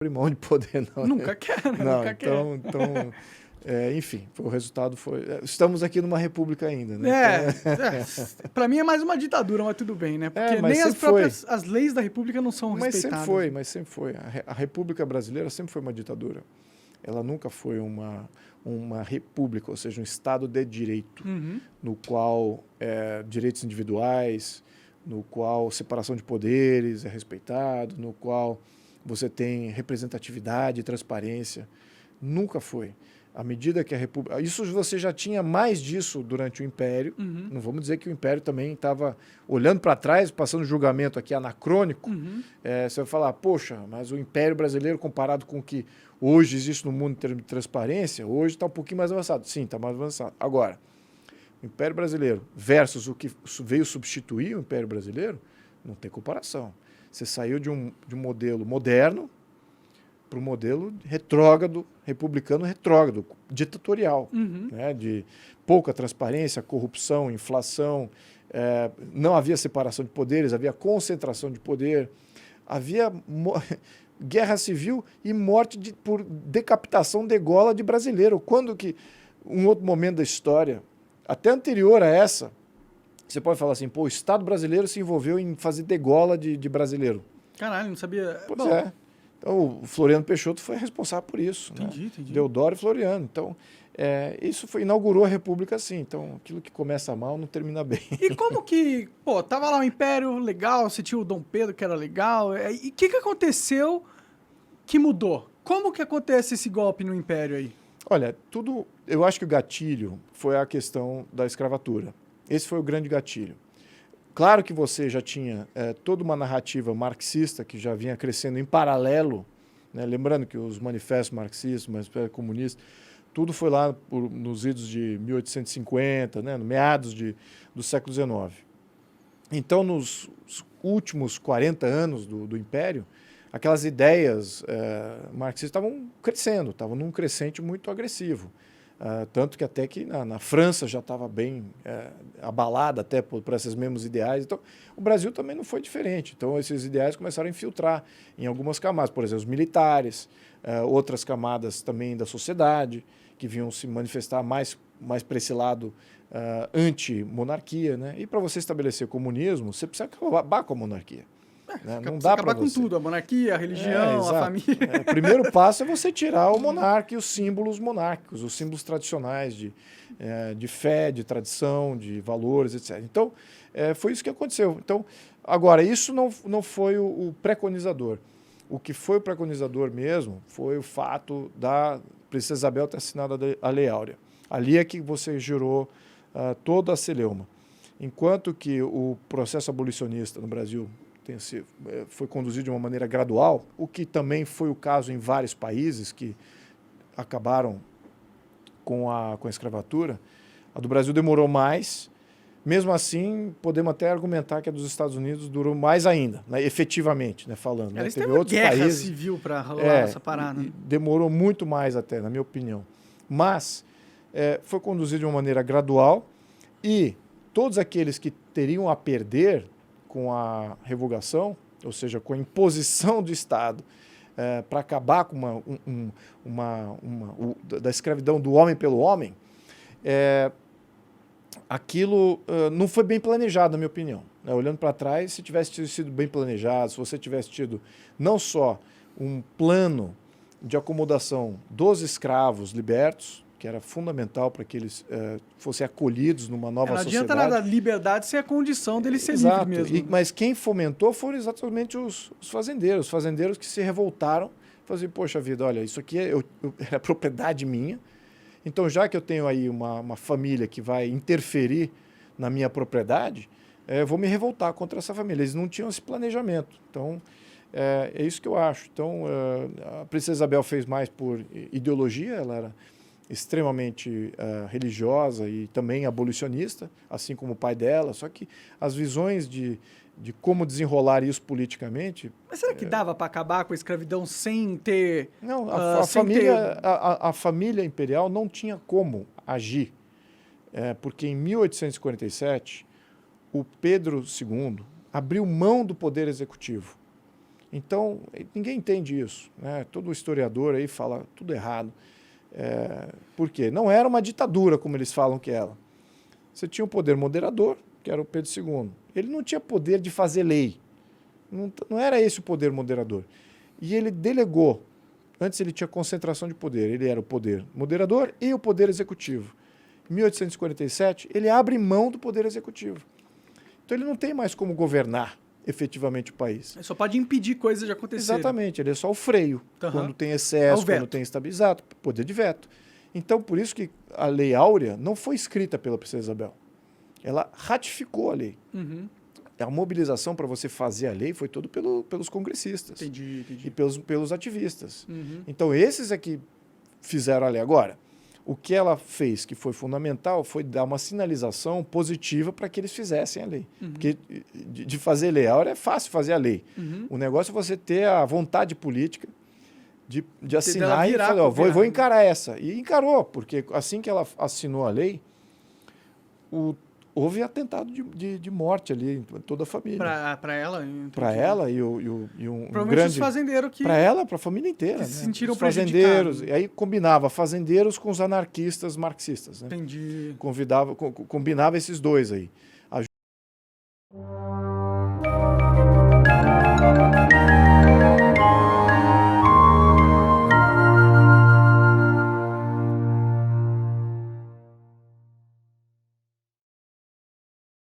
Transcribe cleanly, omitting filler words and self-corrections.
abrir mão de poder, não. Nunca quer, né? Não, Nunca quer. então enfim, o resultado foi... Estamos aqui numa república ainda, né? Para mim é mais uma ditadura, mas tudo bem, né? Porque mas nem as sempre foi. próprias as leis da república não são respeitadas. Mas sempre foi. A República Brasileira sempre foi uma ditadura. Ela nunca foi uma república, ou seja, um Estado de direito, no qual direitos individuais, no qual separação de poderes é respeitado, no qual você tem representatividade e transparência. Nunca foi. À medida que a República... Isso você já tinha mais disso durante o Império. Não vamos dizer que o Império também estava olhando para trás, passando julgamento aqui anacrônico. Você vai falar, poxa, mas o Império Brasileiro, comparado com o que hoje existe no mundo em termos de transparência, hoje está um pouquinho mais avançado. Sim, está mais avançado. Agora, o Império Brasileiro versus o que veio substituir o Império Brasileiro, não tem comparação. Você saiu de um modelo moderno para um modelo retrógrado, republicano retrógrado, ditatorial, né, de pouca transparência, corrupção, inflação, não havia separação de poderes, havia concentração de poder, havia guerra civil e morte por decapitação de gola de brasileiro. Quando que, um outro momento da história, até anterior a essa, você pode falar assim, pô, o Estado brasileiro se envolveu em fazer degola de brasileiro. Caralho, não sabia. Pois é. Então, o Floriano Peixoto foi responsável por isso. Entendi. Deodoro e Floriano. Então, isso inaugurou a República assim. Então, aquilo que começa mal não termina bem. E como que... Pô, tava lá o Império, legal, você tinha o Dom Pedro, que era legal. E o que aconteceu que mudou? Como que acontece esse golpe no Império aí? Olha, eu acho que o gatilho foi a questão da escravatura. Esse foi o grande gatilho. Claro que você já tinha toda uma narrativa marxista que já vinha crescendo em paralelo, né? Lembrando que os manifestos marxistas, o manifesto comunista, tudo foi lá nos idos de 1850, né? No meados do século XIX. Então, nos últimos 40 anos do Império, aquelas ideias marxistas estavam crescendo, estavam num crescente muito agressivo. Tanto que até que na França já estava bem abalada até por esses mesmos ideais. Então, o Brasil também não foi diferente. Então, esses ideais começaram a infiltrar em algumas camadas, por exemplo, os militares, outras camadas também da sociedade, que vinham se manifestar mais para esse lado anti-monarquia, né? E para você estabelecer comunismo, você precisa acabar com a monarquia. Né? Não dá para acabar com tudo, a monarquia, a religião, a família. O primeiro passo é você tirar o monarca e os símbolos monárquicos, os símbolos tradicionais de fé, de tradição, de valores, etc. Então, foi isso que aconteceu. Então, agora, isso não foi o preconizador. O que foi o preconizador mesmo foi o fato da Princesa Isabel ter assinado a Lei Áurea. Ali é que você gerou toda a celeuma. Enquanto que o processo abolicionista no Brasil foi conduzido de uma maneira gradual, o que também foi o caso em vários países que acabaram com a escravatura. A do Brasil demorou mais. Mesmo assim, podemos até argumentar que a dos Estados Unidos durou mais ainda, né, efetivamente, né, falando. Eles teve teve outros guerra países, civil para rolar essa parada. Demorou muito mais até, na minha opinião. Mas foi conduzido de uma maneira gradual e todos aqueles que teriam a perder com a revogação, ou seja, com a imposição do Estado para acabar com da escravidão do homem pelo homem, aquilo não foi bem planejado, na minha opinião. Né? Olhando para trás, se tivesse sido bem planejado, se você tivesse tido não só um plano de acomodação dos escravos libertos, que era fundamental para que eles fossem acolhidos numa nova sociedade. Não adianta nada liberdade sem a condição dele ser Exato. livre mesmo. Mas quem fomentou foram exatamente os fazendeiros que se revoltaram, faziam, poxa vida, olha, isso aqui é propriedade minha, então já que eu tenho aí uma família que vai interferir na minha propriedade, eu vou me revoltar contra essa família. Eles não tinham esse planejamento. Então, é isso que eu acho. Então, a Princesa Isabel fez mais por ideologia, ela era extremamente religiosa e também abolicionista, assim como o pai dela, só que as visões de como desenrolar isso politicamente... Mas será que dava para acabar com a escravidão sem ter... Não, a família imperial não tinha como agir, porque em 1847 o Pedro II abriu mão do poder executivo Então, ninguém entende isso, né? Todo historiador aí fala tudo errado. Por quê? Não era uma ditadura, como eles falam que era. Você tinha um poder moderador, que era o Pedro II. Ele não tinha poder de fazer lei. Não era esse o poder moderador. E ele delegou. Antes ele tinha concentração de poder. Ele era o poder moderador e o poder executivo. Em 1847, ele abre mão do poder executivo. Então ele não tem mais como governar efetivamente o país. Ele só pode impedir coisas de acontecerem. Exatamente, ele é só o freio. Quando tem excesso, quando tem estabilizado, poder de veto. Então, por isso que a Lei Áurea não foi escrita pela Princesa Isabel. Ela ratificou a lei. A mobilização para você fazer a lei foi toda pelos congressistas. Entendi. E pelos ativistas. Então, esses é que fizeram a lei. Agora, o que ela fez, que foi fundamental, foi dar uma sinalização positiva para que eles fizessem a lei. Porque de fazer lei áurea é fácil fazer a lei. O negócio é você ter a vontade política de assinar e falar, vou encarar essa. E encarou, porque assim que ela assinou a lei, houve atentado de morte ali em toda a família. Para ela? Para ela e um grande... os fazendeiros que... Para ela, para a família inteira. Se sentiram os fazendeiros. E aí combinava fazendeiros com os anarquistas marxistas. Né? Entendi. Combinava esses dois aí.